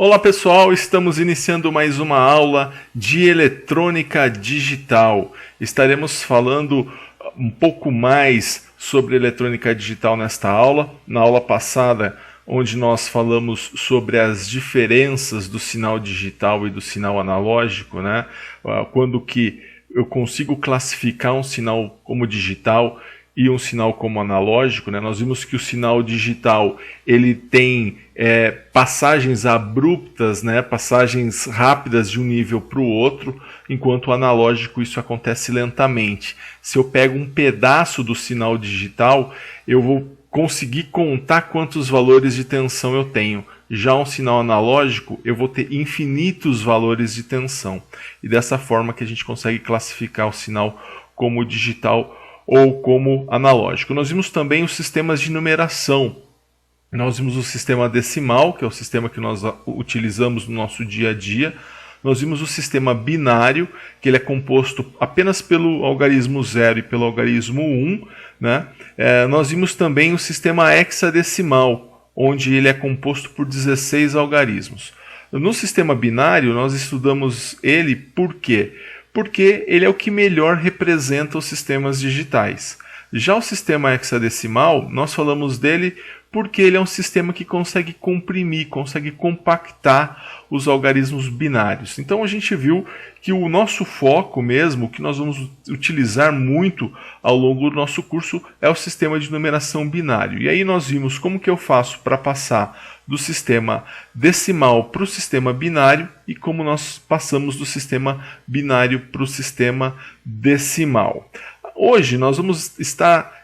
Olá pessoal, estamos iniciando mais uma aula de eletrônica digital. Estaremos falando um pouco mais sobre eletrônica digital nesta aula. Na aula passada, onde nós falamos sobre as diferenças do sinal digital e do sinal analógico, né? Quando que eu consigo classificar um sinal como digital e um sinal como analógico, né? Nós vimos que o sinal digital ele tem passagens abruptas, né? Passagens rápidas de um nível para o outro, enquanto o analógico isso acontece lentamente. Se eu pego um pedaço do sinal digital, eu vou conseguir contar quantos valores de tensão eu tenho. Já um sinal analógico, eu vou ter infinitos valores de tensão. E dessa forma que a gente consegue classificar o sinal como digital ou como analógico. Nós vimos também os sistemas de numeração. Nós vimos o sistema decimal, que é o sistema que nós utilizamos no nosso dia a dia. Nós vimos o sistema binário, que ele é composto apenas pelo algarismo 0 e pelo algarismo 1. Né? Nós vimos também o sistema hexadecimal, onde ele é composto por 16 algarismos. No sistema binário, nós estudamos ele por quê? Porque ele é o que melhor representa os sistemas digitais. Já o sistema hexadecimal, nós falamos dele porque ele é um sistema que consegue comprimir, consegue compactar os algarismos binários. Então a gente viu que o nosso foco mesmo, que nós vamos utilizar muito ao longo do nosso curso, é o sistema de numeração binário. E aí nós vimos como que eu faço para passar do sistema decimal para o sistema binário e como nós passamos do sistema binário para o sistema decimal. Hoje nós vamos estar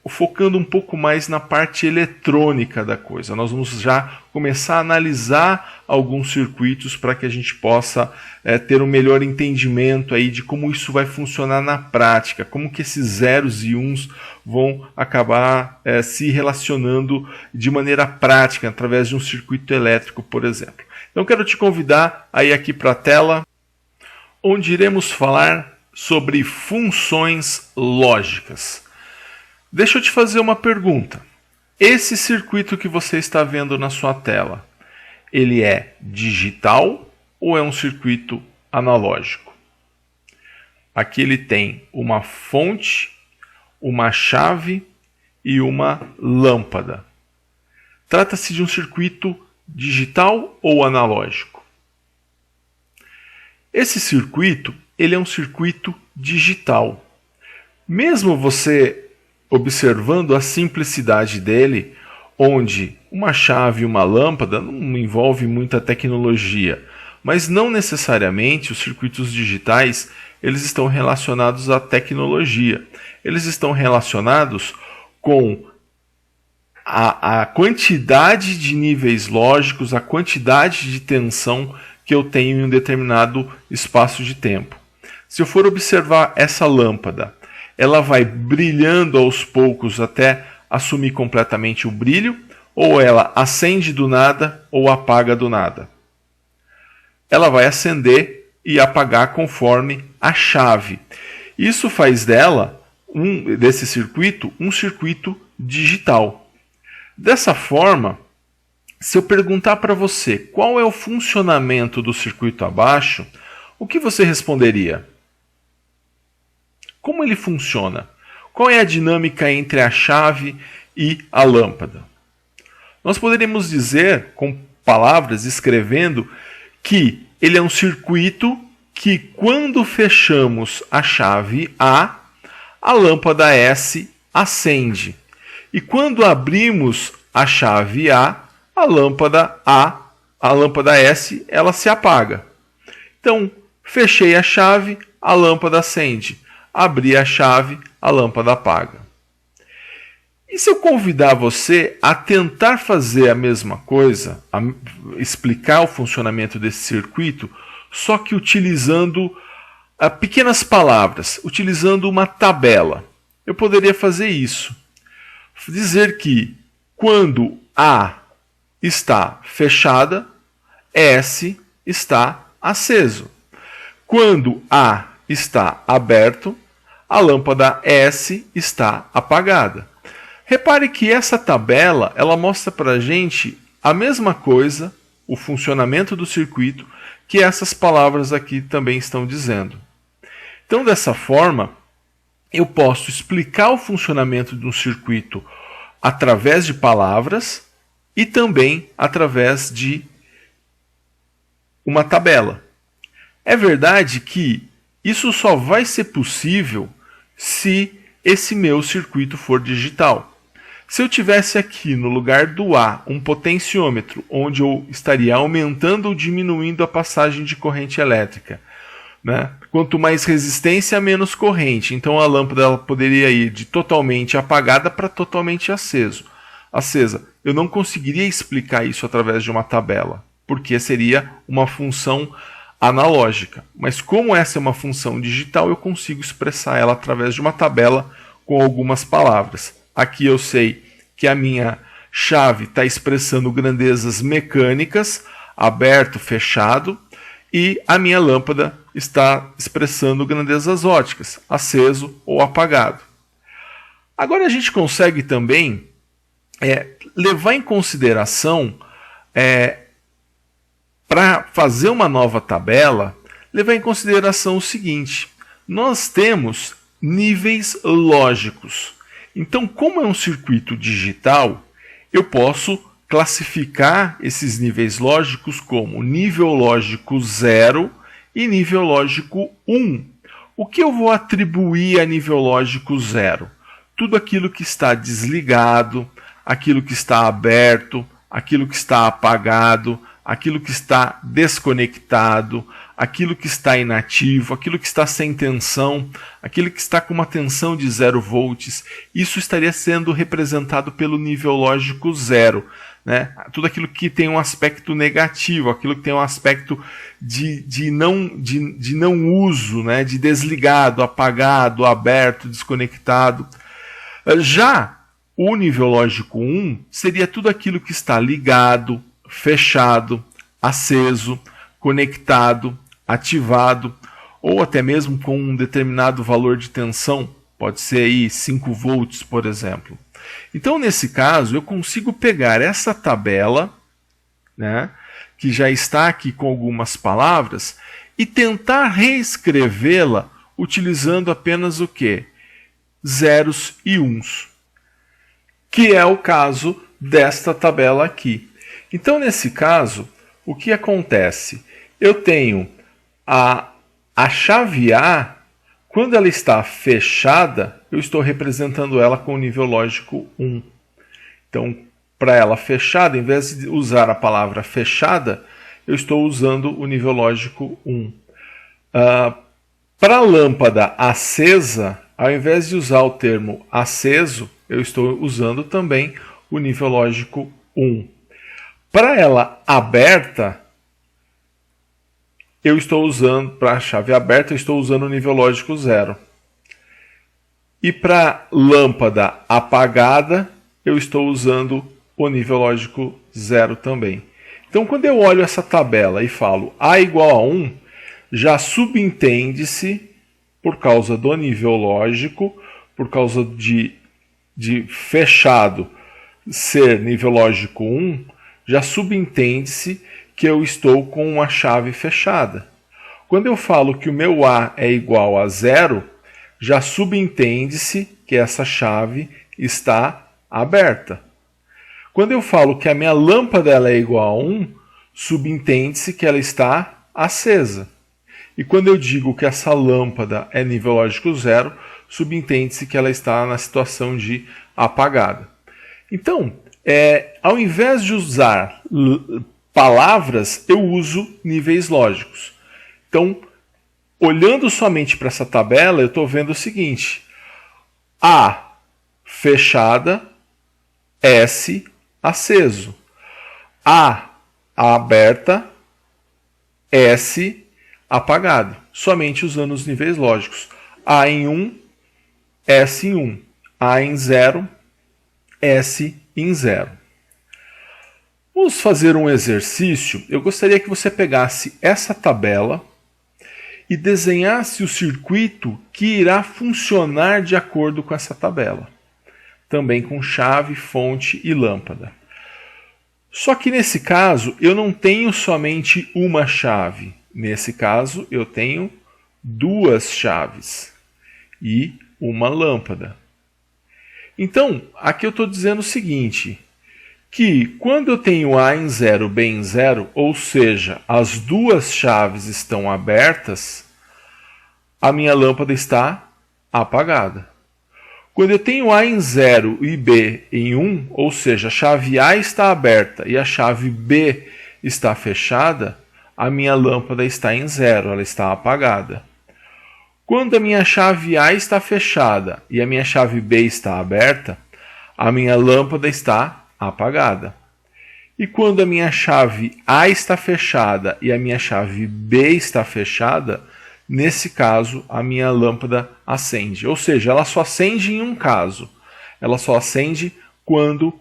focando um pouco mais na parte eletrônica da coisa. Nós vamos já começar a analisar alguns circuitos para que a gente possa ter um melhor entendimento aí de como isso vai funcionar na prática, como que esses zeros e uns vão acabar se relacionando de maneira prática através de um circuito elétrico, por exemplo. Então quero te convidar a ir aqui para a tela, onde iremos falar sobre funções lógicas. Deixa eu te fazer uma pergunta. Esse circuito que você está vendo na sua tela, ele é digital ou é um circuito analógico? Aqui ele tem uma fonte, uma chave e uma lâmpada. Trata-se de um circuito digital ou analógico? Esse circuito, ele é um circuito digital. Mesmo você observando a simplicidade dele, onde uma chave e uma lâmpada não envolve muita tecnologia, mas não necessariamente os circuitos digitais eles estão relacionados à tecnologia. Eles estão relacionados com a quantidade de níveis lógicos, a quantidade de tensão que eu tenho em um determinado espaço de tempo. Se eu for observar essa lâmpada, ela vai brilhando aos poucos até assumir completamente o brilho, ou ela acende do nada ou apaga do nada? Ela vai acender e apagar conforme a chave. Isso faz dela, desse circuito, um circuito digital. Dessa forma, se eu perguntar para você qual é o funcionamento do circuito abaixo, o que você responderia? Como ele funciona? Qual é a dinâmica entre a chave e a lâmpada? Nós poderíamos dizer, com palavras, escrevendo, que ele é um circuito que, quando fechamos a chave A lâmpada S acende. E quando abrimos a chave A lâmpada S, ela se apaga. Então, fechei a chave, a lâmpada acende. Abrir a chave, a lâmpada apaga. E se eu convidar você a tentar fazer a mesma coisa, a explicar o funcionamento desse circuito, só que utilizando pequenas palavras, utilizando uma tabela? Eu poderia fazer isso. Dizer que quando A está fechada, S está aceso. Quando A está aberto, a lâmpada S está apagada. Repare que essa tabela ela mostra para a gente a mesma coisa, o funcionamento do circuito que essas palavras aqui também estão dizendo. Então, dessa forma, eu posso explicar o funcionamento de um circuito através de palavras e também através de uma tabela. É verdade que isso só vai ser possível se esse meu circuito for digital. Se eu tivesse aqui no lugar do A um potenciômetro, onde eu estaria aumentando ou diminuindo a passagem de corrente elétrica, né? Quanto mais resistência, menos corrente. Então a lâmpada ela poderia ir de totalmente apagada para totalmente acesa. Eu não conseguiria explicar isso através de uma tabela, porque seria uma função analógica. Mas como essa é uma função digital, eu consigo expressar ela através de uma tabela com algumas palavras. Aqui eu sei que a minha chave está expressando grandezas mecânicas, aberto, fechado, e a minha lâmpada está expressando grandezas óticas, aceso ou apagado. Agora a gente consegue também levar em consideração, para fazer uma nova tabela, levar em consideração o seguinte: nós temos níveis lógicos. Então, como é um circuito digital, eu posso classificar esses níveis lógicos como nível lógico 0 e nível lógico 1. O que eu vou atribuir a nível lógico 0? Tudo aquilo que está desligado, aquilo que está aberto, aquilo que está apagado, aquilo que está desconectado, aquilo que está inativo, aquilo que está sem tensão, aquilo que está com uma tensão de 0 volts, isso estaria sendo representado pelo nível lógico 0. Né? Tudo aquilo que tem um aspecto negativo, aquilo que tem um aspecto de não uso, né? De desligado, apagado, aberto, desconectado. Já o nível lógico 1 seria tudo aquilo que está ligado, fechado, aceso, conectado, ativado, ou até mesmo com um determinado valor de tensão, pode ser aí 5 volts, por exemplo. Então, nesse caso, eu consigo pegar essa tabela, né, que já está aqui com algumas palavras, e tentar reescrevê-la utilizando apenas o quê? Zeros e uns, que é o caso desta tabela aqui. Então, nesse caso, o que acontece? Eu tenho a chave A, quando ela está fechada, eu estou representando ela com o nível lógico 1. Então, para ela fechada, em vez de usar a palavra fechada, eu estou usando o nível lógico 1. Para a lâmpada acesa, ao invés de usar o termo aceso, eu estou usando também o nível lógico 1. Para ela aberta, eu estou usando, para a chave aberta, eu estou usando o nível lógico 0. E para lâmpada apagada, eu estou usando o nível lógico 0 também. Então, quando eu olho essa tabela e falo A igual a 1, já subentende-se, por causa do nível lógico, por causa de fechado ser nível lógico 1, já subentende-se que eu estou com uma chave fechada. Quando eu falo que o meu A é igual a 0, já subentende-se que essa chave está aberta. Quando eu falo que a minha lâmpada ela é igual a 1, subentende-se que ela está acesa. E quando eu digo que essa lâmpada é nível lógico 0, subentende-se que ela está na situação de apagada. Então, ao invés de usar palavras, eu uso níveis lógicos. Então, olhando somente para essa tabela, eu estou vendo o seguinte: A fechada, S aceso. A aberta, S apagado. Somente usando os níveis lógicos. A em 1, S em 1. A em 0, S em 0. Vamos fazer um exercício. Eu gostaria que você pegasse essa tabela e desenhasse o circuito que irá funcionar de acordo com essa tabela. Também com chave, fonte e lâmpada. Só que nesse caso eu não tenho somente uma chave. Nesse caso eu tenho duas chaves e uma lâmpada. Então, aqui eu estou dizendo o seguinte, que quando eu tenho A em 0, B em 0, ou seja, as duas chaves estão abertas, a minha lâmpada está apagada. Quando eu tenho A em 0 e B em 1, ou seja, a chave A está aberta e a chave B está fechada, a minha lâmpada está em 0, ela está apagada. Quando a minha chave A está fechada e a minha chave B está aberta, a minha lâmpada está apagada. E quando a minha chave A está fechada e a minha chave B está fechada, nesse caso a minha lâmpada acende. Ou seja, ela só acende em um caso. Ela só acende quando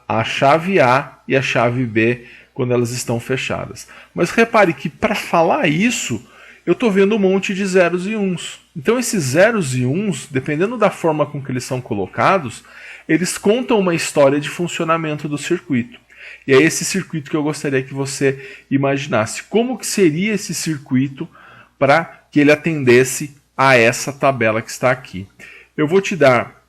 a chave A e a chave B, quando elas estão fechadas. Mas repare que para falar isso, eu estou vendo um monte de zeros e uns. Então esses zeros e uns, dependendo da forma com que eles são colocados, eles contam uma história de funcionamento do circuito. E é esse circuito que eu gostaria que você imaginasse. Como que seria esse circuito para que ele atendesse a essa tabela que está aqui? Eu vou te dar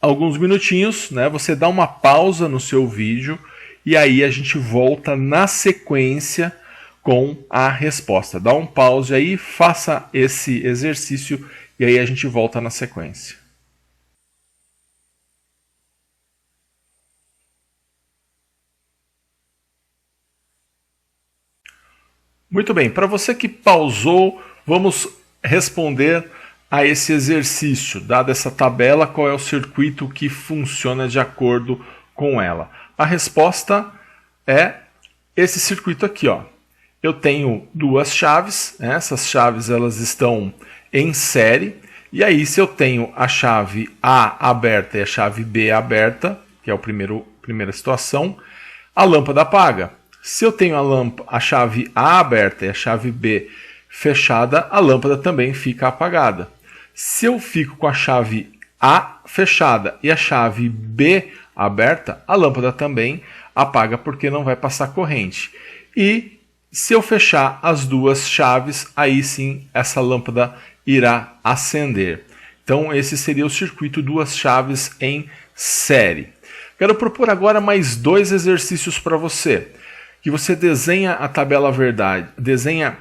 alguns minutinhos, né? Você dá uma pausa no seu vídeo e aí a gente volta na sequência com a resposta. Dá um pause aí, faça esse exercício e aí a gente volta na sequência. Muito bem, para você que pausou, vamos responder a esse exercício. Dada essa tabela, qual é o circuito que funciona de acordo com ela? A resposta é esse circuito aqui, ó. Eu tenho duas chaves, né? Essas chaves elas estão em série, e aí se eu tenho a chave A aberta e a chave B aberta, que é a primeira situação, a lâmpada apaga. Se eu tenho a chave A aberta e a chave B fechada, a lâmpada também fica apagada. Se eu fico com a chave A fechada e a chave B aberta, a lâmpada também apaga porque não vai passar corrente. E se eu fechar as duas chaves, aí sim essa lâmpada irá acender. Então esse seria o circuito duas chaves em série. Quero propor agora mais dois exercícios para você. Que você desenha a tabela verdade, desenha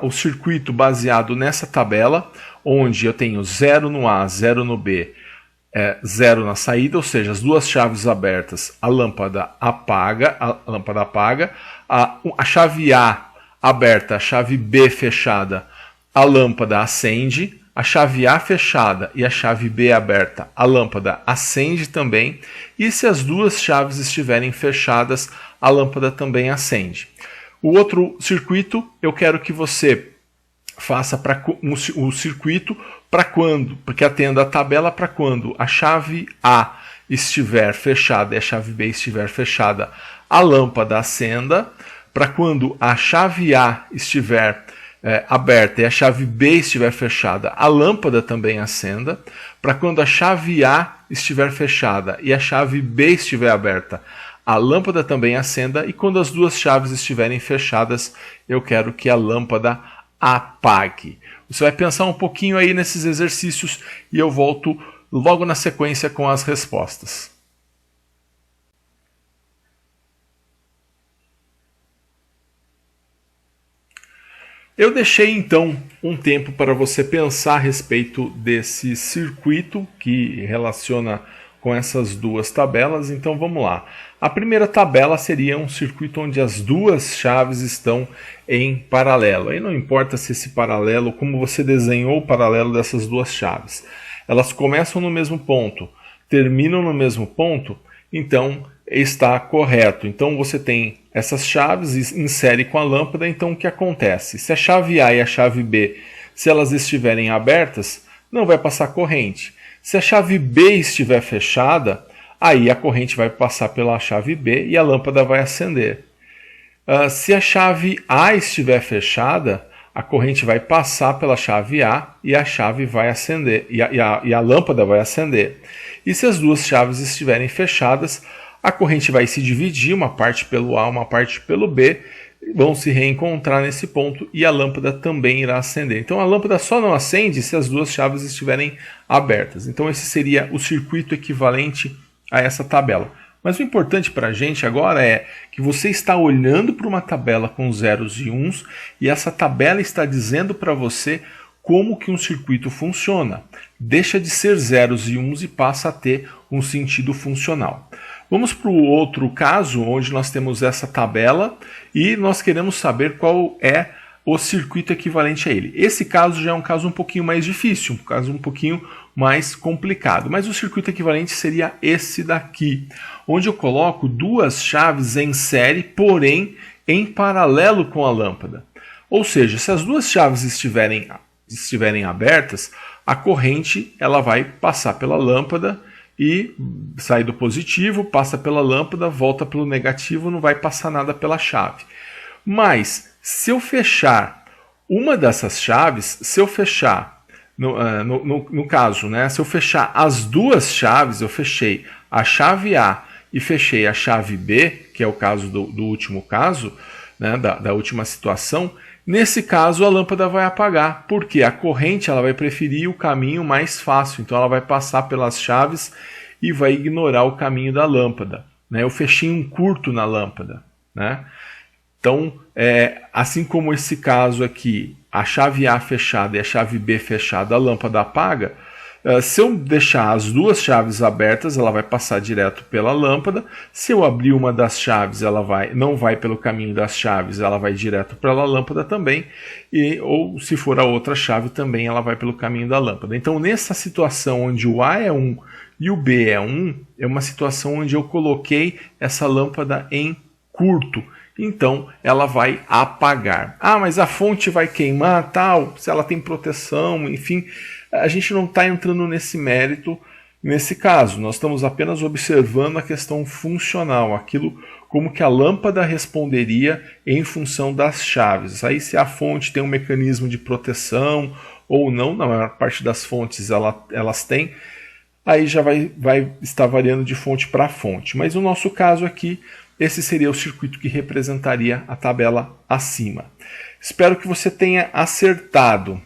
o circuito baseado nessa tabela, onde eu tenho 0 no A, 0 no B, 0 na saída, ou seja, as duas chaves abertas, a lâmpada apaga, a chave A aberta, a chave B fechada, a lâmpada acende, a chave A fechada e a chave B aberta, a lâmpada acende também, e se as duas chaves estiverem fechadas, a lâmpada também acende. O outro circuito, eu quero que você faça o circuito para quando, porque atenda a tabela para quando a chave A estiver fechada e a chave B estiver fechada, a lâmpada acenda, para quando a chave A estiver aberta e a chave B estiver fechada, a lâmpada também acenda, para quando a chave A estiver fechada e a chave B estiver aberta, a lâmpada também acenda, e quando as duas chaves estiverem fechadas, eu quero que a lâmpada apague. Você vai pensar um pouquinho aí nesses exercícios e eu volto logo na sequência com as respostas. Eu deixei então um tempo para você pensar a respeito desse circuito que relaciona com essas duas tabelas, então vamos lá. A primeira tabela seria um circuito onde as duas chaves estão em paralelo. Aí não importa se esse paralelo, como você desenhou o paralelo dessas duas chaves. Elas começam no mesmo ponto, terminam no mesmo ponto, então está correto. Então você tem essas chaves em série com a lâmpada, então o que acontece? Se a chave A e a chave B, se elas estiverem abertas, não vai passar corrente. Se a chave B estiver fechada, aí a corrente vai passar pela chave B e a lâmpada vai acender. Se a chave A estiver fechada, a corrente vai passar pela chave A e a chave vai acender, e a lâmpada vai acender. E se as duas chaves estiverem fechadas, A corrente vai se dividir, uma parte pelo A, uma parte pelo B, vão se reencontrar nesse ponto e a lâmpada também irá acender. Então a lâmpada só não acende se as duas chaves estiverem abertas. Então esse seria o circuito equivalente a essa tabela. Mas o importante para a gente agora é que você está olhando para uma tabela com zeros e uns e essa tabela está dizendo para você como que um circuito funciona. Deixa de ser zeros e uns e passa a ter um sentido funcional. Vamos para o outro caso, onde nós temos essa tabela e nós queremos saber qual é o circuito equivalente a ele. Esse caso já é um caso um pouquinho mais difícil, um caso um pouquinho mais complicado, mas o circuito equivalente seria esse daqui, onde eu coloco duas chaves em série, porém em paralelo com a lâmpada. Ou seja, se as duas chaves estiverem abertas, a corrente ela vai passar pela lâmpada e sai do positivo, passa pela lâmpada, volta pelo negativo, não vai passar nada pela chave. Mas se eu fechar uma dessas chaves, se eu fechar, no caso, né, se eu fechar as duas chaves, eu fechei a chave A e fechei a chave B, que é o caso do último caso, né, da última situação, nesse caso a lâmpada vai apagar, porque a corrente ela vai preferir o caminho mais fácil, então ela vai passar pelas chaves e vai ignorar o caminho da lâmpada, né? Eu fechei um curto na lâmpada, né? Então, assim como esse caso aqui, a chave A fechada e a chave B fechada, a lâmpada apaga. Se eu deixar as duas chaves abertas, ela vai passar direto pela lâmpada. Se eu abrir uma das chaves, ela não vai pelo caminho das chaves, ela vai direto pela lâmpada também. Ou se for a outra chave, também ela vai pelo caminho da lâmpada. Então, nessa situação onde o A é 1 e o B é 1, é uma situação onde eu coloquei essa lâmpada em curto. Então, ela vai apagar. Ah, mas a fonte vai queimar, tal, se ela tem proteção, enfim. A gente não está entrando nesse mérito nesse caso. Nós estamos apenas observando a questão funcional, aquilo como que a lâmpada responderia em função das chaves. Aí se a fonte tem um mecanismo de proteção ou não, na maior parte das fontes elas têm, aí já vai estar variando de fonte para fonte. Mas no nosso caso aqui, esse seria o circuito que representaria a tabela acima. Espero que você tenha acertado.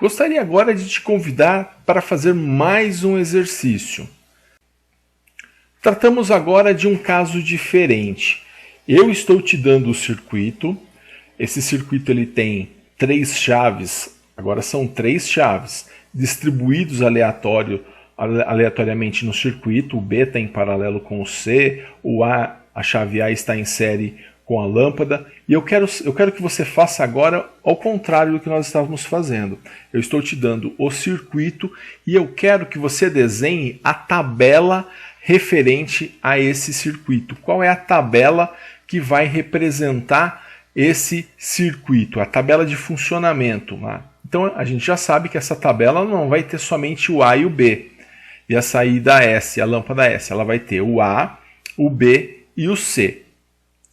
Gostaria agora de te convidar para fazer mais um exercício. Tratamos agora de um caso diferente. Eu estou te dando o circuito. Esse circuito ele tem 3 chaves, agora são 3 chaves, distribuídos aleatoriamente no circuito. O B está em paralelo com o C, a chave A está em série com a lâmpada, e eu quero que você faça agora ao contrário do que nós estávamos fazendo. Eu estou te dando o circuito e eu quero que você desenhe a tabela referente a esse circuito. Qual é a tabela que vai representar esse circuito? A tabela de funcionamento. Né? Então a gente já sabe que essa tabela não vai ter somente o A e o B. E a saída S, a lâmpada S, ela vai ter o A, o B e o C.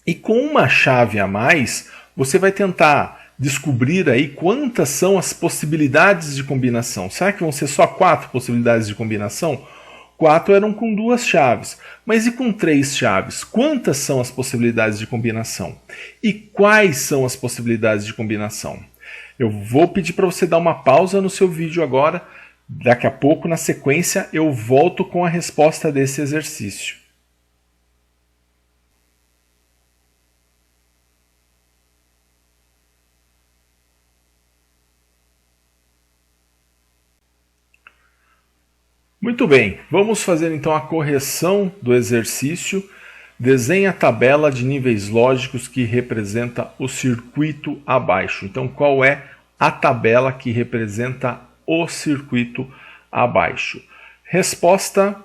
E com uma chave a mais, você vai tentar descobrir aí quantas são as possibilidades de combinação. Será que vão ser só 4 possibilidades de combinação? 4 eram com 2 chaves. Mas e com 3 chaves? Quantas são as possibilidades de combinação? E quais são as possibilidades de combinação? Eu vou pedir para você dar uma pausa no seu vídeo agora. Daqui a pouco, na sequência, eu volto com a resposta desse exercício. Muito bem, vamos fazer então a correção do exercício. Desenhe a tabela de níveis lógicos que representa o circuito abaixo. Então, qual é a tabela que representa o circuito abaixo? Resposta: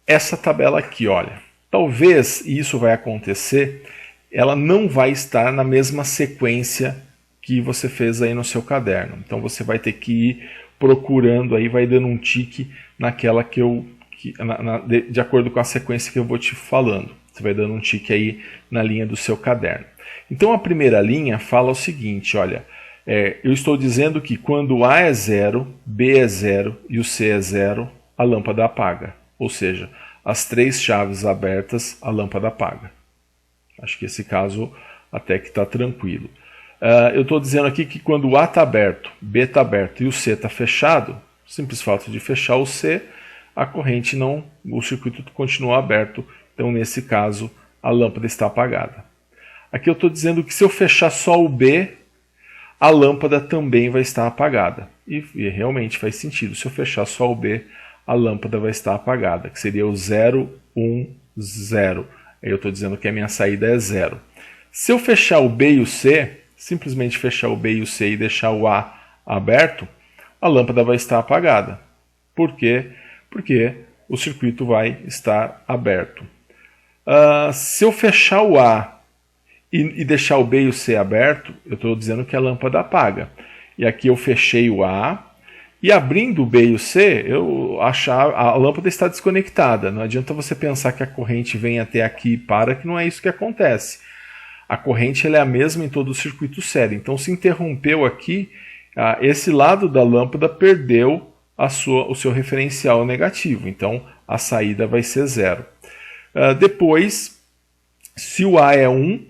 essa tabela aqui, olha. Talvez, e isso vai acontecer, ela não vai estar na mesma sequência que você fez aí no seu caderno. Então você vai ter que ir procurando aí, vai dando um tique naquela de acordo com a sequência que eu vou te falando. Você vai dando um tique aí na linha do seu caderno. Então a primeira linha fala o seguinte, olha, eu estou dizendo que quando A é 0, B é 0 e o C é 0, a lâmpada apaga. Ou seja, as 3 chaves abertas, a lâmpada apaga. Acho que esse caso até que está tranquilo. Eu estou dizendo aqui que quando o A está aberto, B está aberto e o C está fechado, simples fato de fechar o C, a corrente não, o circuito continua aberto, então nesse caso a lâmpada está apagada. Aqui eu estou dizendo que se eu fechar só o B, a lâmpada também vai estar apagada. E realmente faz sentido, se eu fechar só o B, a lâmpada vai estar apagada, que seria o 0, 1, 0. Aí eu estou dizendo que a minha saída é 0. Se eu fechar o B e o C, simplesmente fechar o B e o C e deixar o A aberto, a lâmpada vai estar apagada. Por quê? Porque o circuito vai estar aberto. Se eu fechar o A e deixar o B e o C aberto, eu estou dizendo que a lâmpada apaga. E aqui eu fechei o A, e abrindo o B e o C, a lâmpada está desconectada. Não adianta você pensar que a corrente vem até aqui e para, que não é isso que acontece. A corrente ela é a mesma em todo o circuito sério. Então, se interrompeu aqui, esse lado da lâmpada perdeu o seu referencial negativo. Então, a saída vai ser 0. Depois, se o A é 1,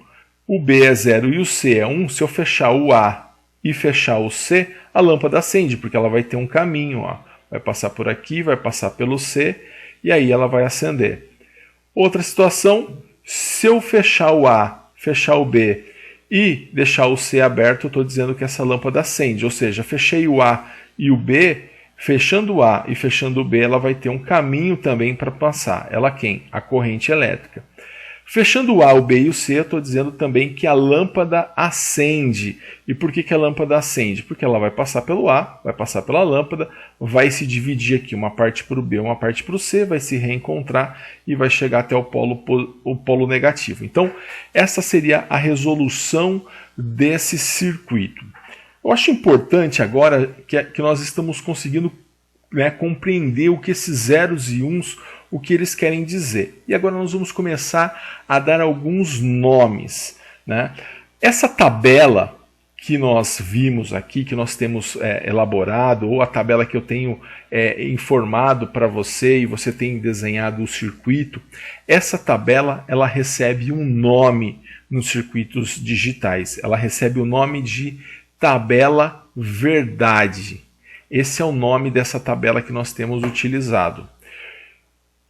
o B é 0 e o C é 1, se eu fechar o A e fechar o C, a lâmpada acende, porque ela vai ter um caminho. Vai passar por aqui, vai passar pelo C, e aí ela vai acender. Outra situação, se eu fechar o A, fechar o B e deixar o C aberto, eu estou dizendo que essa lâmpada acende. Ou seja, fechei o A e o B, fechando o A e fechando o B, ela vai ter um caminho também para passar. Ela quem? A corrente elétrica. Fechando o A, o B e o C, eu estou dizendo também que a lâmpada acende. E por que a lâmpada acende? Porque ela vai passar pelo A, vai passar pela lâmpada, vai se dividir aqui, uma parte para o B, uma parte para o C, vai se reencontrar e vai chegar até o polo negativo. Então, essa seria a resolução desse circuito. Eu acho importante agora que nós estamos conseguindo compreender o que esses zeros e uns, o que eles querem dizer. E agora nós vamos começar a dar alguns nomes. Essa tabela que nós vimos aqui, que nós temos elaborado, ou a tabela que eu tenho informado para você e você tem desenhado o circuito, essa tabela ela recebe um nome nos circuitos digitais. Ela recebe o nome de tabela verdade. Esse é o nome dessa tabela que nós temos utilizado.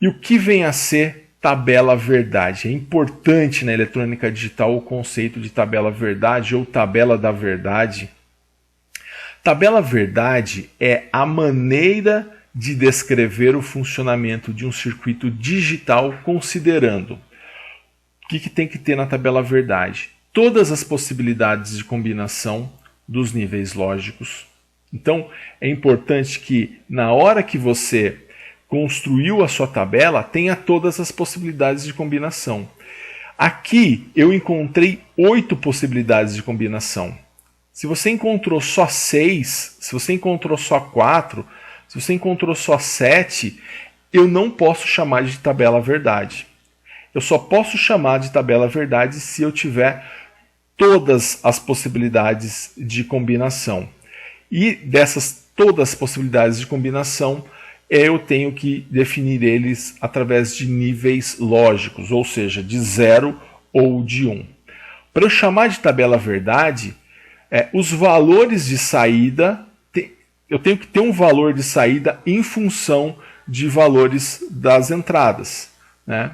E o que vem a ser tabela verdade? É importante na eletrônica digital o conceito de tabela verdade ou tabela da verdade. Tabela verdade é a maneira de descrever o funcionamento de um circuito digital considerando o que tem que ter na tabela verdade? Todas as possibilidades de combinação dos níveis lógicos. Então, é importante que na hora que você construiu a sua tabela, tenha todas as possibilidades de combinação. Aqui eu encontrei 8 possibilidades de combinação. Se você encontrou só 6, se você encontrou só 4, se você encontrou só 7, eu não posso chamar de tabela verdade. Eu só posso chamar de tabela verdade se eu tiver todas as possibilidades de combinação. E dessas todas as possibilidades de combinação, eu tenho que definir eles através de níveis lógicos, ou seja, de 0 ou de 1. Para eu chamar de tabela verdade, os valores de saída, eu tenho que ter um valor de saída em função de valores das entradas.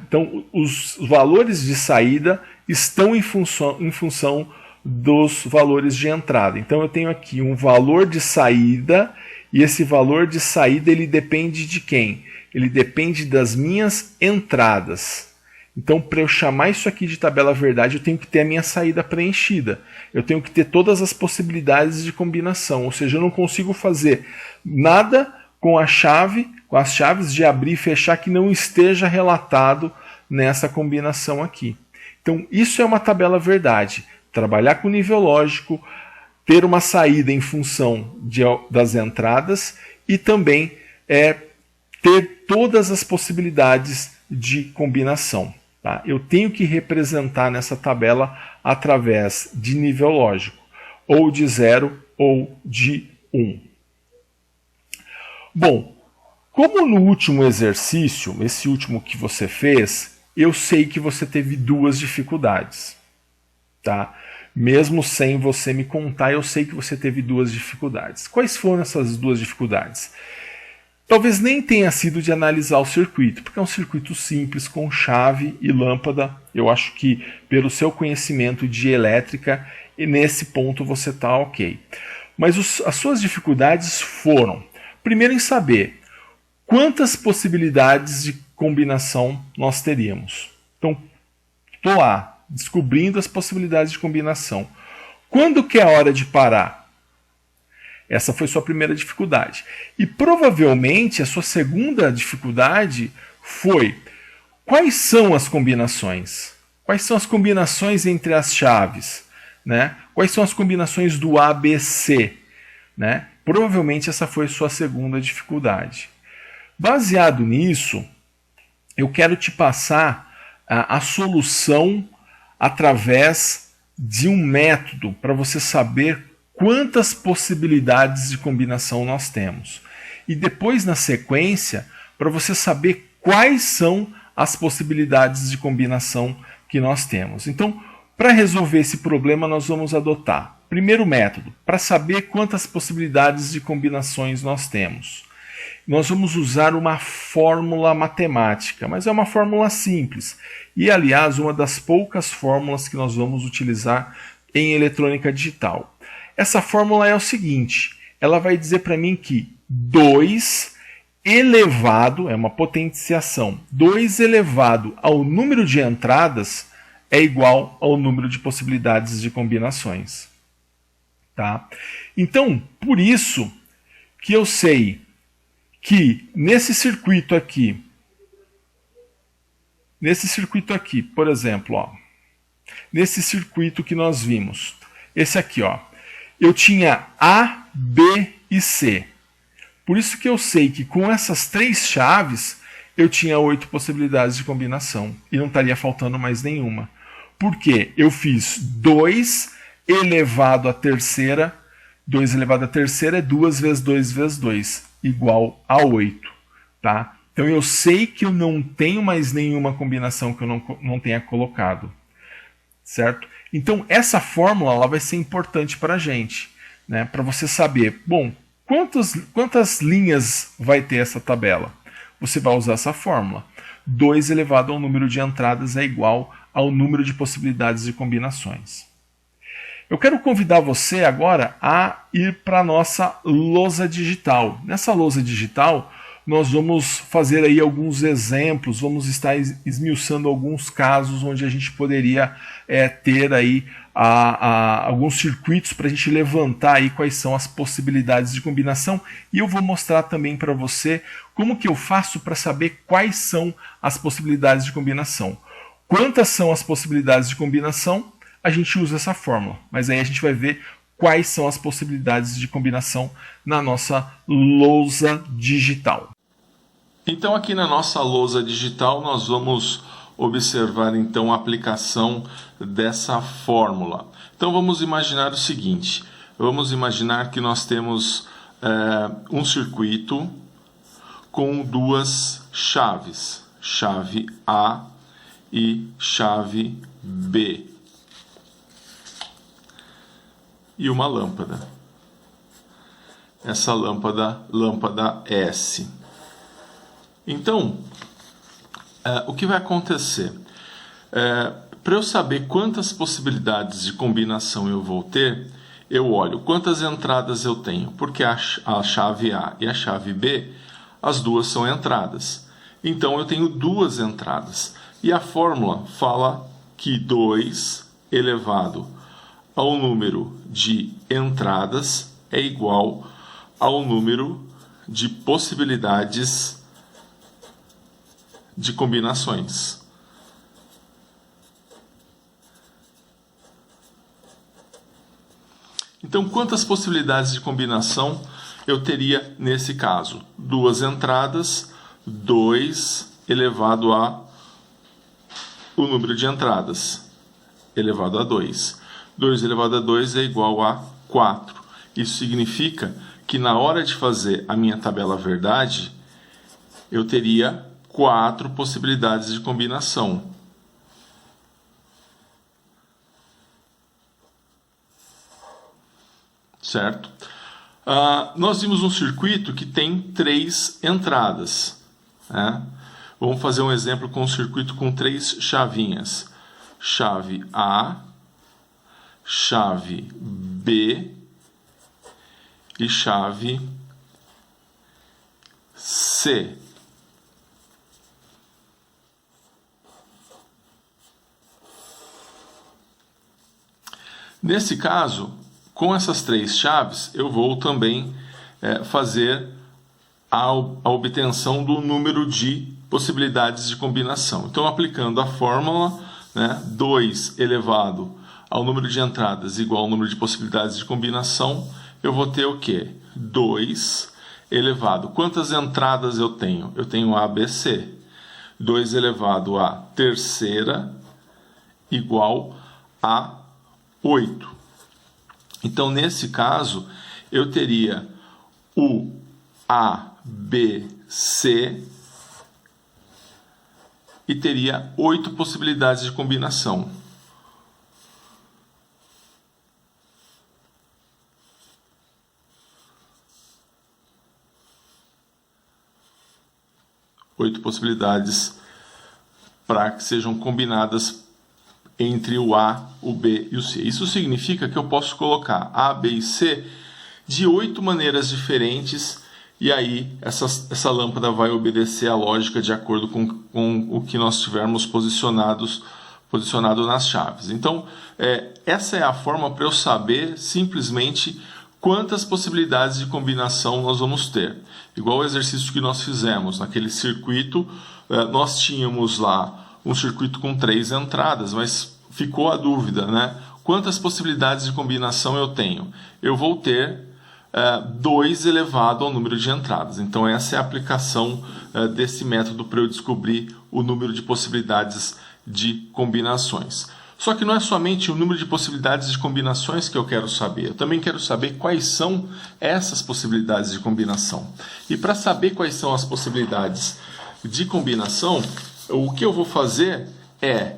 Então, os valores de saída estão em função dos valores de entrada. Então, eu tenho aqui um valor de saída, e esse valor de saída ele depende de quem? Ele depende das minhas entradas. Então, para eu chamar isso aqui de tabela verdade, eu tenho que ter a minha saída preenchida. Eu tenho que ter todas as possibilidades de combinação. Ou seja, eu não consigo fazer nada com as chaves de abrir e fechar que não esteja relatado nessa combinação aqui. Então, isso é uma tabela verdade. Trabalhar com nível lógico, ter uma saída em função das entradas e também ter todas as possibilidades de combinação. Tá? Eu tenho que representar nessa tabela através de nível lógico, ou de 0 ou de 1. Bom, Como no último exercício, esse último que você fez, eu sei que você teve duas dificuldades, tá? Mesmo sem você me contar, eu sei que você teve duas dificuldades. Quais foram essas duas dificuldades? Talvez nem tenha sido de analisar o circuito, porque é um circuito simples com chave e lâmpada. Eu acho que pelo seu conhecimento de elétrica, e nesse ponto você está ok. Mas as suas dificuldades foram, primeiro, em saber quantas possibilidades de combinação nós teríamos. Então, estou lá, descobrindo as possibilidades de combinação. Quando que é a hora de parar? Essa foi sua primeira dificuldade. E provavelmente a sua segunda dificuldade foi: quais são as combinações? Quais são as combinações entre as chaves? Né? Quais são as combinações do ABC? Né? Provavelmente essa foi a sua segunda dificuldade. Baseado nisso, eu quero te passar a solução através de um método para você saber quantas possibilidades de combinação nós temos. E depois, na sequência, para você saber quais são as possibilidades de combinação que nós temos. Então, para resolver esse problema, nós vamos adotar, primeiro método, para saber quantas possibilidades de combinações nós temos. Nós vamos usar uma fórmula matemática, mas é uma fórmula simples. E, aliás, uma das poucas fórmulas que nós vamos utilizar em eletrônica digital. Essa fórmula é o seguinte: ela vai dizer para mim que 2 elevado, é uma potenciação, 2 elevado ao número de entradas é igual ao número de possibilidades de combinações. Tá? Então, por isso que eu sei que nesse circuito aqui, por exemplo, ó, nesse circuito que nós vimos, esse aqui, ó, eu tinha A, B e C. Por isso que eu sei que com essas 3 chaves eu tinha 8 possibilidades de combinação e não estaria faltando mais nenhuma. Porque eu fiz 2 elevado à terceira, 2 elevado à terceira é 2 vezes 2 vezes 2, igual a 8. Tá? Então eu sei que eu não tenho mais nenhuma combinação que eu não tenha colocado. Certo? Então essa fórmula ela vai ser importante para a gente, né? Para você saber, bom, quantas linhas vai ter essa tabela? Você vai usar essa fórmula. 2 elevado ao número de entradas é igual ao número de possibilidades de combinações. Eu quero convidar você agora a ir para a nossa lousa digital. Nessa lousa digital, nós vamos fazer aí alguns exemplos, vamos estar esmiuçando alguns casos onde a gente poderia ter aí alguns circuitos para a gente levantar aí quais são as possibilidades de combinação, e eu vou mostrar também para você como que eu faço para saber quais são as possibilidades de combinação. Quantas são as possibilidades de combinação? A gente usa essa fórmula, mas aí a gente vai ver quais são as possibilidades de combinação na nossa lousa digital. Então aqui na nossa lousa digital nós vamos observar então a aplicação dessa fórmula. Então vamos imaginar o seguinte: vamos imaginar que nós temos um circuito com 2 chaves, chave A e chave B, e uma lâmpada. Essa lâmpada S. Então, o que vai acontecer? Para eu saber quantas possibilidades de combinação eu vou ter, eu olho quantas entradas eu tenho, porque a chave A e a chave B, as duas são entradas. Então eu tenho 2 entradas. E a fórmula fala que 2 elevado ao número de entradas é igual ao número de possibilidades de combinações. Então, quantas possibilidades de combinação eu teria nesse caso? 2 entradas, 2 elevado a o número de entradas, elevado a 2. 2 elevado a 2 é igual a 4. Isso significa que na hora de fazer a minha tabela verdade, eu teria 4 possibilidades de combinação. Certo? Nós vimos um circuito que tem 3 entradas. Né? Vamos fazer um exemplo com um circuito com 3 chavinhas. Chave A, chave B e chave C. Nesse caso, com essas 3 chaves, eu vou também fazer a obtenção do número de possibilidades de combinação. Então, aplicando a fórmula, 2 elevado ao número de entradas igual ao número de possibilidades de combinação, eu vou ter o quê? 2 elevado. Quantas entradas eu tenho? Eu tenho A, B, C. 2 elevado à terceira igual a 8. Então, nesse caso, eu teria o A, B, C e teria 8 possibilidades de combinação. Oito possibilidades para que sejam combinadas entre o A, o B e o C. Isso significa que eu posso colocar A, B e C de 8 maneiras diferentes, e aí essa lâmpada vai obedecer a lógica de acordo com o que nós tivermos posicionado nas chaves. Então, essa é a forma para eu saber simplesmente quantas possibilidades de combinação nós vamos ter. Igual o exercício que nós fizemos naquele circuito, nós tínhamos lá um circuito com 3 entradas, mas ficou a dúvida, Quantas possibilidades de combinação eu tenho? Eu vou ter 2 elevado ao número de entradas. Então, essa é a aplicação desse método para eu descobrir o número de possibilidades de combinações. Só que não é somente o número de possibilidades de combinações que eu quero saber. Eu também quero saber quais são essas possibilidades de combinação. E para saber quais são as possibilidades de combinação, o que eu vou fazer é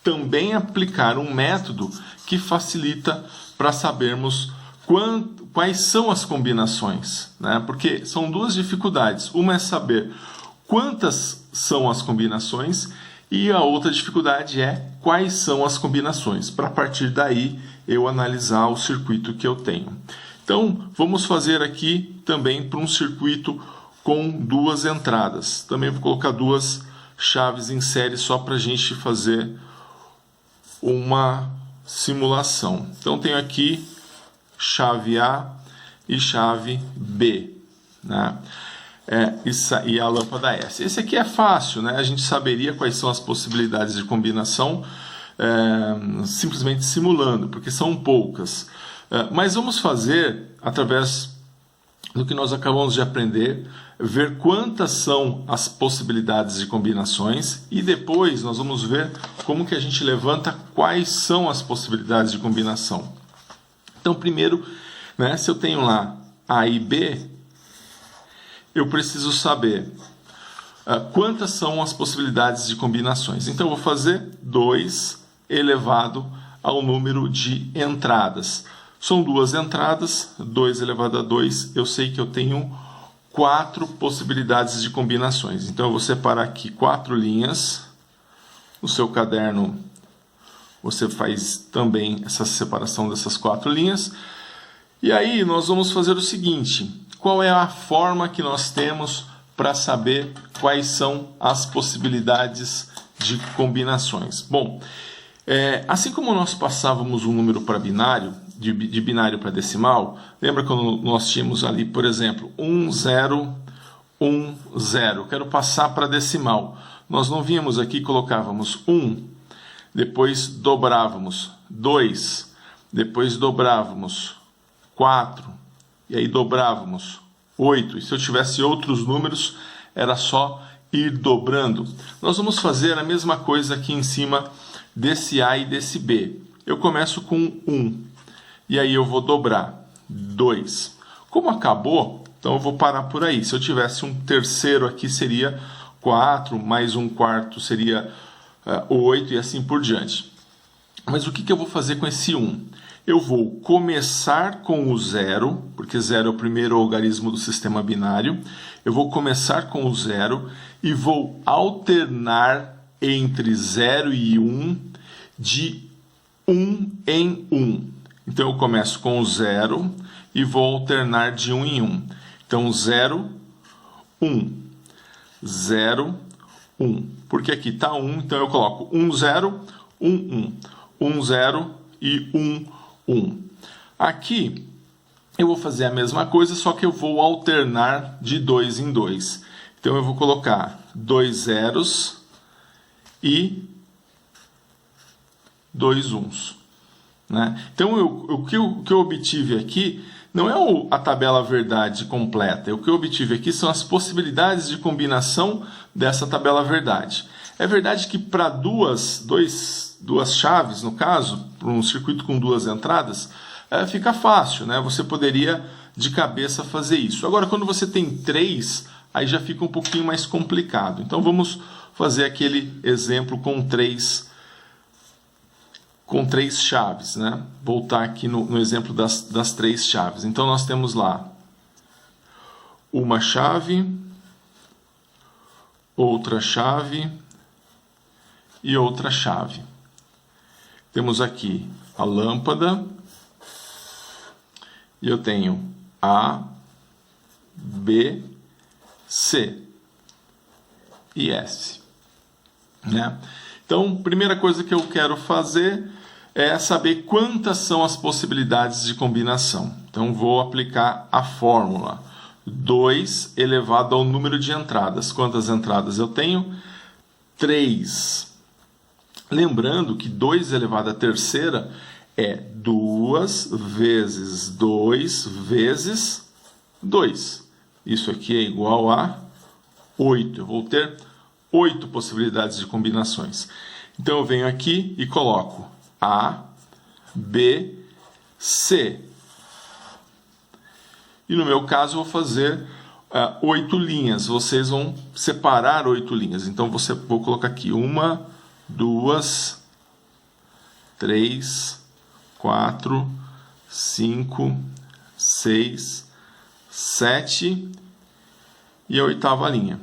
também aplicar um método que facilita para sabermos quais são as combinações, Porque são 2 dificuldades. Uma é saber quantas são as combinações e a outra dificuldade é quais são as combinações, para a partir daí eu analisar o circuito que eu tenho. Então, vamos fazer aqui também para um circuito com 2 entradas. Também vou colocar 2 chaves em série só para a gente fazer uma simulação. Então, tenho aqui chave A e chave B, e a lâmpada S. Esse aqui é fácil, A gente saberia quais são as possibilidades de combinação simplesmente simulando, porque são poucas. Mas vamos fazer, através do que nós acabamos de aprender, ver quantas são as possibilidades de combinações e depois nós vamos ver como que a gente levanta quais são as possibilidades de combinação. Então, primeiro, se eu tenho lá A e B, eu preciso saber quantas são as possibilidades de combinações. Então, eu vou fazer 2 elevado ao número de entradas. São 2 entradas, 2 elevado a 2, eu sei que eu tenho 4 possibilidades de combinações. Então, eu vou separar aqui 4 linhas. No seu caderno, você faz também essa separação dessas 4 linhas. E aí, nós vamos fazer o seguinte: qual é a forma que nós temos para saber quais são as possibilidades de combinações? Bom, assim como nós passávamos um número para binário, de binário para decimal, lembra quando nós tínhamos ali, por exemplo, 1, 0, 1, 0. Quero passar para decimal. Nós não vínhamos aqui e colocávamos 1, depois dobrávamos 2, depois dobrávamos 4, e aí dobrávamos 8. E se eu tivesse outros números, era só ir dobrando. Nós vamos fazer a mesma coisa aqui em cima desse A e desse B. Eu começo com 1, e aí eu vou dobrar 2. Como acabou, Então eu vou parar por aí. Se eu tivesse um terceiro aqui seria 4, mais um quarto seria 8 e assim por diante. Mas o que eu vou fazer com esse 1? Eu vou começar com o 0, porque 0 é o primeiro algarismo do sistema binário. Eu vou começar com o 0 e vou alternar entre 0 e 1 de 1 em 1. Então eu começo com o 0 e vou alternar de 1 em 1. Então 0, 1, 0, 1. Porque aqui está 1, então eu coloco 1, 0, 1, 1. 1, 0 e 1, 1. Aqui eu vou fazer a mesma coisa, só que eu vou alternar de 2 em 2. Então eu vou colocar 2 zeros e 2 uns. Né? Então o que eu obtive aqui não é a tabela verdade completa. O que eu obtive aqui são as possibilidades de combinação dessa tabela verdade. É verdade que para duas chaves, no caso, para um circuito com 2 entradas, fica fácil, né? Você poderia de cabeça fazer isso. Agora, quando você tem 3, aí já fica um pouquinho mais complicado. Então vamos fazer aquele exemplo com 3 chaves, né? Voltar aqui no exemplo das 3 chaves. Então nós temos lá uma chave, outra chave e outra chave. Temos aqui a lâmpada e eu tenho A, B, C e S. Né? Então, primeira coisa que eu quero fazer é saber quantas são as possibilidades de combinação. Então, vou aplicar a fórmula 2 elevado ao número de entradas. Quantas entradas eu tenho? 3. Lembrando que 2 elevado à terceira é 2 vezes 2 vezes 2. Isso aqui é igual a 8. Eu vou ter 8 possibilidades de combinações. Então eu venho aqui e coloco A, B, C. E no meu caso eu vou fazer 8 linhas. Vocês vão separar 8 linhas. Então vou colocar aqui 1, 2, 3, 4, 5, 6, 7 e a 8ª linha.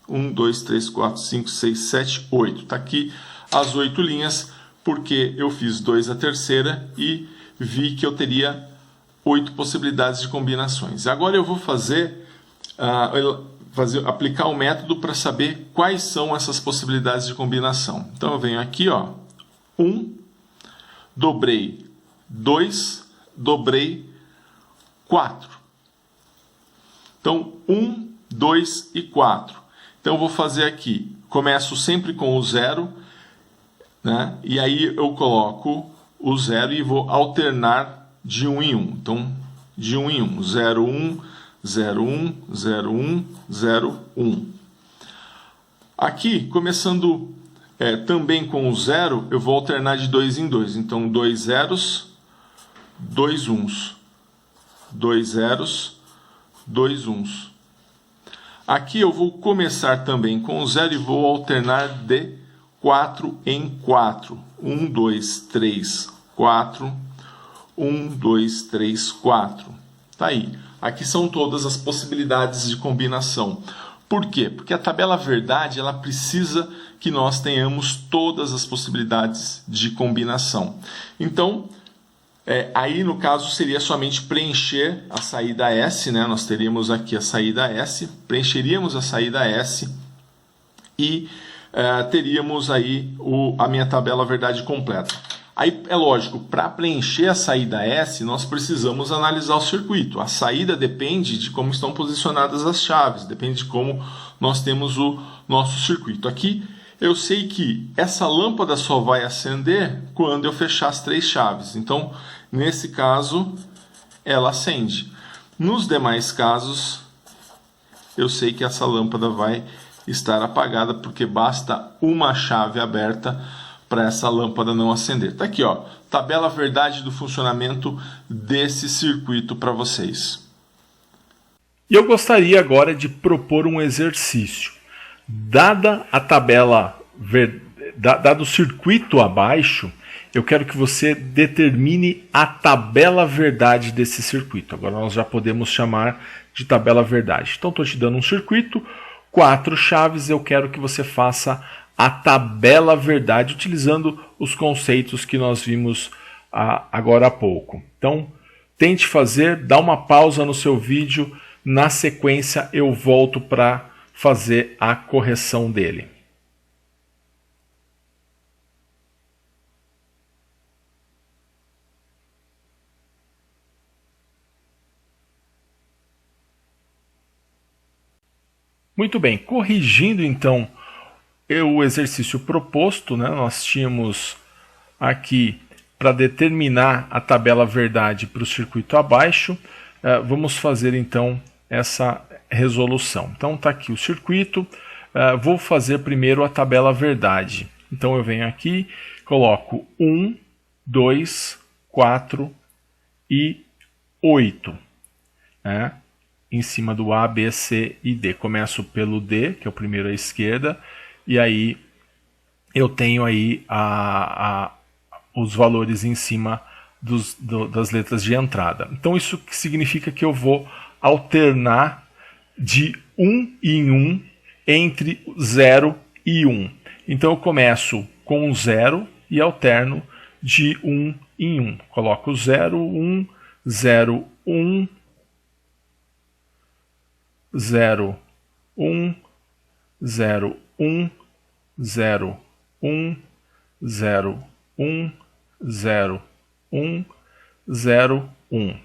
1, 2, 3, 4, 5, 6, 7, 8. Está aqui as 8 linhas, porque eu fiz 2 à terceira e vi que eu teria 8 possibilidades de combinações. Agora eu vou aplicar o método para saber quais são essas possibilidades de combinação. Então eu venho aqui, 1, dobrei 2, dobrei 4. Então 1, 2 e 4. Então eu vou fazer aqui, começo sempre com o 0, né? E aí eu coloco o 0 e vou alternar de 1 em 1. Então, de 1 em 1, 0, 1, 0, 1, 0, 1, 0, 1. Aqui, começando também com o 0, eu vou alternar de 2 em 2. Então, 2 zeros, 2 uns. 2 zeros, 2 uns. Aqui eu vou começar também com o 0 e vou alternar de 4 em 4. 1, 2, 3, 4. 1, 2, 3, 4. Tá aí. Aqui são todas as possibilidades de combinação. Por quê? Porque a tabela verdade ela precisa que nós tenhamos todas as possibilidades de combinação. Então, aí no caso seria somente preencher a saída S, né? Nós teríamos aqui a saída S, preencheríamos a saída S e teríamos aí a minha tabela verdade completa. Aí é lógico, para preencher a saída S, nós precisamos analisar o circuito. A saída depende de como estão posicionadas as chaves, depende de como nós temos o nosso circuito. Aqui eu sei que essa lâmpada só vai acender quando eu fechar as 3 chaves. Então, nesse caso, ela acende. Nos demais casos, eu sei que essa lâmpada vai estar apagada, porque basta uma chave aberta para essa lâmpada não acender. Está aqui, tabela verdade do funcionamento desse circuito para vocês. E eu gostaria agora de propor um exercício. Dada a tabela, dado o circuito abaixo, eu quero que você determine a tabela verdade desse circuito. Agora nós já podemos chamar de tabela verdade. Então estou te dando um circuito, 4 chaves, eu quero que você faça a tabela verdade utilizando os conceitos que nós vimos agora há pouco. Então tente fazer, dá uma pausa no seu vídeo, na sequência eu volto para fazer a correção dele. Muito bem, corrigindo então o exercício proposto, né, nós tínhamos aqui para determinar a tabela verdade para o circuito abaixo, vamos fazer então essa resolução. Então está aqui o circuito, vou fazer primeiro a tabela verdade. Então eu venho aqui, coloco 1, 2, 4 e 8, né? Em cima do A, B, C e D. Começo pelo D, que é o primeiro à esquerda, e aí eu tenho aí os valores em cima das letras de entrada. Então isso significa que eu vou alternar de 1 em 1 entre 0 e 1. Então eu começo com 0 e alterno de 1 em 1. Coloco 0, 1, 0, 1, 0, 1, 0, 1, 0, 1, 0, 1, 0, 1, 0, 1.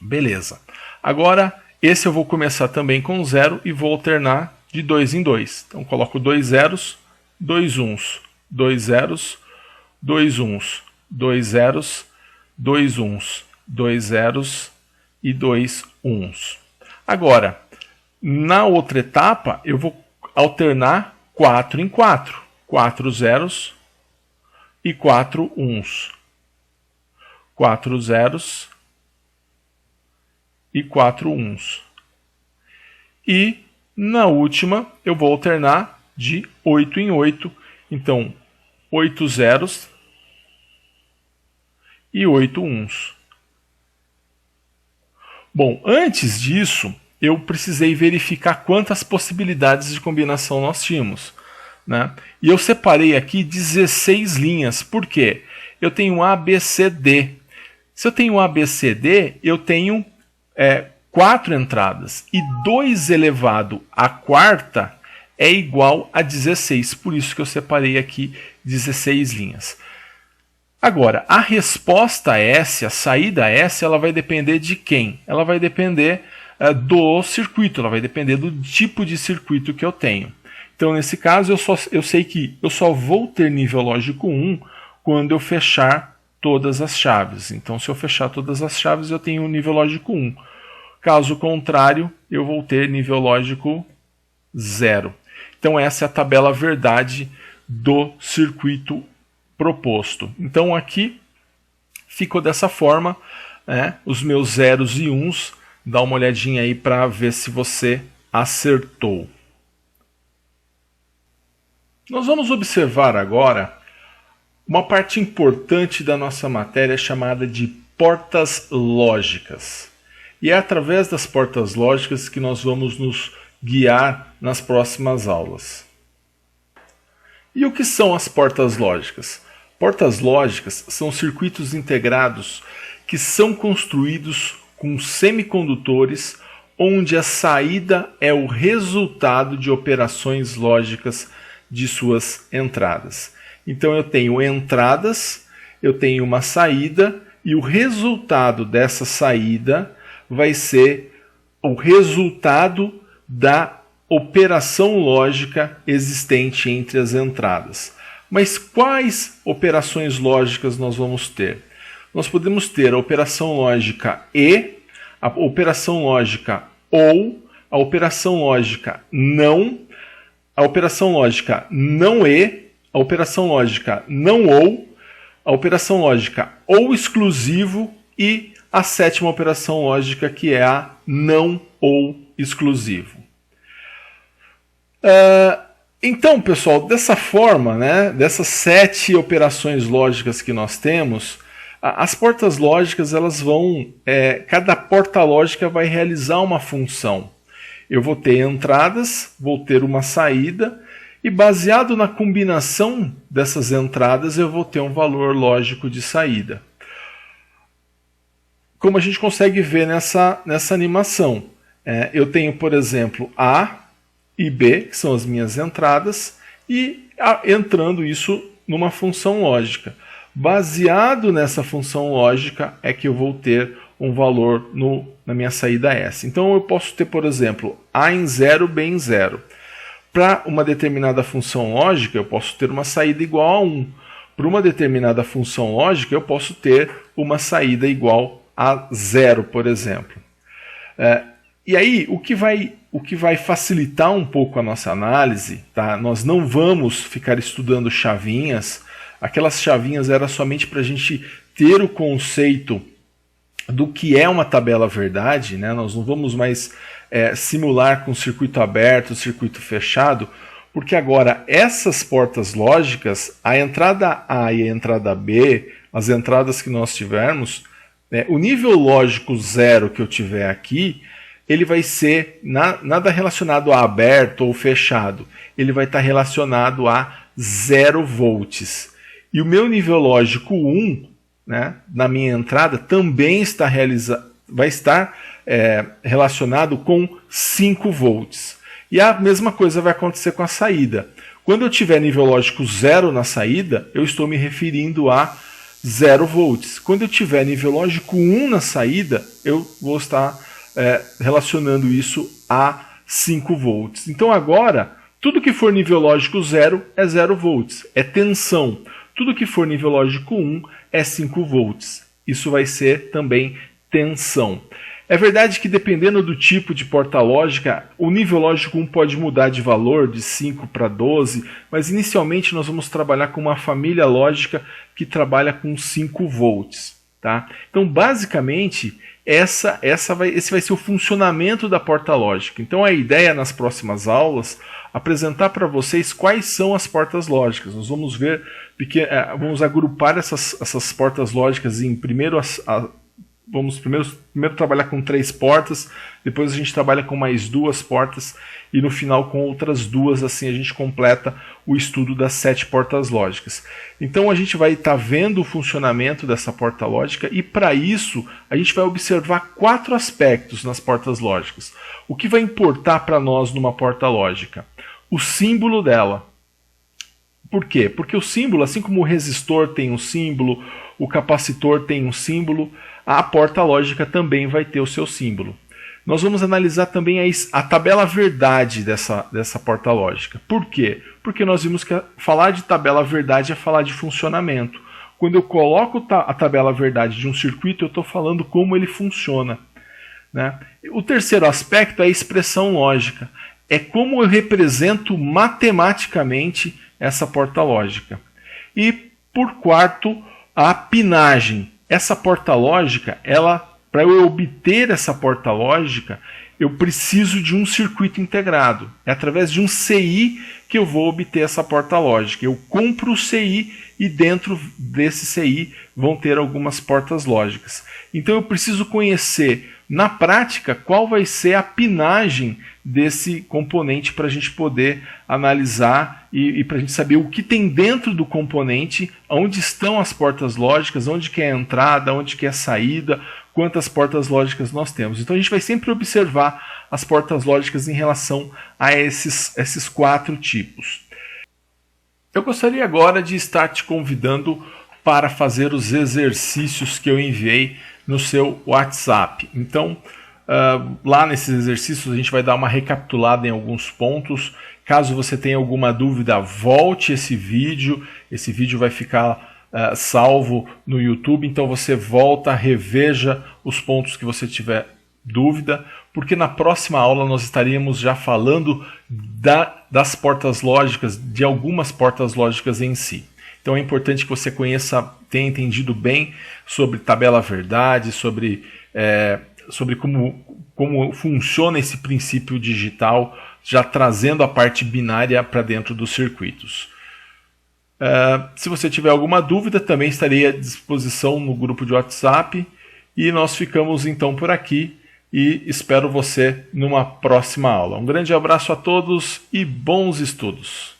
Beleza. Agora, esse eu vou começar também com 0 e vou alternar de 2 em 2. Então, coloco 2 zeros, 2 uns, 2 zeros, 2 uns, 2 zeros, 2 uns, 2 zeros e 2 uns. Agora, na outra etapa, eu vou alternar 4 em 4. 4 zeros e 4 uns. 4 zeros e 4 uns. E na última, eu vou alternar de 8 em 8. Então, 8 zeros e 8 uns. Bom, antes disso, eu precisei verificar quantas possibilidades de combinação nós tínhamos, né? E eu separei aqui 16 linhas. Por quê? Eu tenho A, B, C, D. Se eu tenho A, B, C, D, eu tenho 4 entradas. E 2 elevado à quarta é igual a 16. Por isso que eu separei aqui 16 linhas. Agora, a resposta S, a saída S, ela vai depender de quem? Ela vai depender do circuito, ela vai depender do tipo de circuito que eu tenho. Então, nesse caso, eu sei que eu só vou ter nível lógico 1 quando eu fechar todas as chaves. Então, se eu fechar todas as chaves, eu tenho nível lógico 1. Caso contrário, eu vou ter nível lógico 0. Então, essa é a tabela verdade do circuito proposto. Então aqui ficou dessa forma, né? Os meus zeros e uns, dá uma olhadinha aí para ver se você acertou. Nós vamos observar agora uma parte importante da nossa matéria chamada de portas lógicas. E é através das portas lógicas que nós vamos nos guiar nas próximas aulas. E o que são as portas lógicas? Portas lógicas são circuitos integrados que são construídos com semicondutores onde a saída é o resultado de operações lógicas de suas entradas. Então eu tenho entradas, eu tenho uma saída e o resultado dessa saída vai ser o resultado da operação lógica existente entre as entradas. Mas quais operações lógicas nós vamos ter? Nós podemos ter a operação lógica e, a operação lógica ou, a operação lógica não, a operação lógica não e, a operação lógica não ou, a operação lógica ou exclusivo e a sétima operação lógica, que é a não ou exclusivo. Então, pessoal, dessa forma, né, dessas 7 operações lógicas que nós temos, as portas lógicas, elas vão, cada porta lógica vai realizar uma função. Eu vou ter entradas, vou ter uma saída, e baseado na combinação dessas entradas, eu vou ter um valor lógico de saída. Como a gente consegue ver nessa animação, eu tenho, por exemplo, A e B, que são as minhas entradas, e entrando isso numa função lógica. Baseado nessa função lógica é que eu vou ter um valor na minha saída S. Então eu posso ter, por exemplo, A em 0, B em 0. Para uma determinada função lógica, eu posso ter uma saída igual a 1. Para uma determinada função lógica, eu posso ter uma saída igual a 0, por exemplo. E aí, o que vai facilitar um pouco a nossa análise, tá? Nós não vamos ficar estudando chavinhas. Aquelas chavinhas era somente para a gente ter o conceito do que é uma tabela verdade, né? Nós não vamos mais simular com circuito aberto, circuito fechado, porque agora essas portas lógicas, a entrada A e a entrada B, as entradas que nós tivermos, o nível lógico 0 que eu tiver aqui, ele vai ser nada relacionado a aberto ou fechado, ele vai estar relacionado a 0 volts. E o meu nível lógico 1, né, na minha entrada, também vai estar relacionado com 5 volts. E a mesma coisa vai acontecer com a saída. Quando eu tiver nível lógico 0 na saída, eu estou me referindo a 0 volts. Quando eu tiver nível lógico 1 na saída, eu vou estar relacionando isso a 5 volts. Então agora, tudo que for nível lógico 0 é 0 volts, é tensão. Tudo que for nível lógico 1 é 5 volts. Isso vai ser também tensão. É verdade que dependendo do tipo de porta lógica, o nível lógico 1 pode mudar de valor de 5 para 12, mas inicialmente nós vamos trabalhar com uma família lógica que trabalha com 5 volts. Tá? Então, basicamente, esse vai ser o funcionamento da porta lógica. Então, a ideia nas próximas aulas apresentar para vocês quais são as portas lógicas. Nós vamos ver, vamos agrupar essas portas lógicas em vamos primeiro trabalhar com 3 portas, depois a gente trabalha com mais 2 portas e no final com outras 2, assim a gente completa o estudo das 7 portas lógicas. Então a gente vai estar vendo o funcionamento dessa porta lógica e para isso a gente vai observar 4 aspectos nas portas lógicas. O que vai importar para nós numa porta lógica? O símbolo dela. Por quê? Porque o símbolo, assim como o resistor tem um símbolo, o capacitor tem um símbolo, a porta lógica também vai ter o seu símbolo. Nós vamos analisar também a tabela verdade dessa porta lógica. Por quê? Porque nós vimos que falar de tabela verdade é falar de funcionamento. Quando eu coloco a tabela verdade de um circuito, eu estou falando como ele funciona. Né? O terceiro aspecto é a expressão lógica. É como eu represento matematicamente essa porta lógica. E, por quarto, a pinagem. Essa porta lógica, para eu obter essa porta lógica, eu preciso de um circuito integrado. É através de um CI que eu vou obter essa porta lógica. Eu compro o CI e dentro desse CI vão ter algumas portas lógicas. Então eu preciso conhecer na prática qual vai ser a pinagem desse componente para a gente poder analisar e para a gente saber o que tem dentro do componente, onde estão as portas lógicas, onde que é a entrada, onde que é a saída, quantas portas lógicas nós temos. Então a gente vai sempre observar as portas lógicas em relação a esses 4 tipos. Eu gostaria agora de estar te convidando para fazer os exercícios que eu enviei no seu WhatsApp. Então, lá nesses exercícios a gente vai dar uma recapitulada em alguns pontos. Caso você tenha alguma dúvida, volte esse vídeo. Esse vídeo vai ficar salvo no YouTube, então você volta, reveja os pontos que você tiver dúvida, porque na próxima aula nós estaríamos já falando das portas lógicas, de algumas portas lógicas em si. Então é importante que você tenha entendido bem sobre tabela verdade, sobre como funciona esse princípio digital, já trazendo a parte binária para dentro dos circuitos. Se você tiver alguma dúvida, também estarei à disposição no grupo de WhatsApp. E nós ficamos então por aqui e espero você numa próxima aula. Um grande abraço a todos e bons estudos!